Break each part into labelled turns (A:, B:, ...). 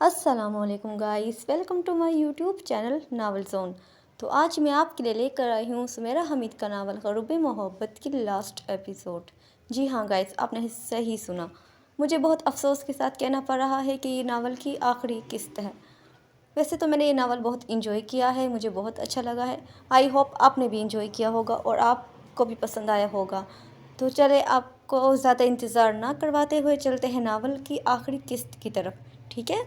A: अस्सलामुअलैकुम guys, welcome to my YouTube channel naval zone. तो आज मैं आपके लिए लेकर आई हूँ सुमेरा हमीद का नावल ग़ुरूब मोहब्बत की लास्ट एपिसोड। जी हाँ गाइस, आपने सही सुना। मुझे बहुत अफसोस के साथ कहना पड़ रहा है कि ये नावल की आखिरी किस्त है। वैसे तो मैंने ये नावल बहुत इंजॉय किया है, मुझे बहुत अच्छा लगा है। आई होप आपने भी इंजॉय किया होगा और आपको भी पसंद आया होगा। तो चले, आपको ज़्यादा इंतज़ार ना करवाते हुए चलते हैं नावल की आखिरी किस्त की तरफ, ठीक है।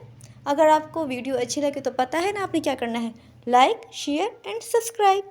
A: अगर आपको वीडियो अच्छी लगे तो पता है ना आपने क्या करना है, लाइक शेयर एंड सब्सक्राइब।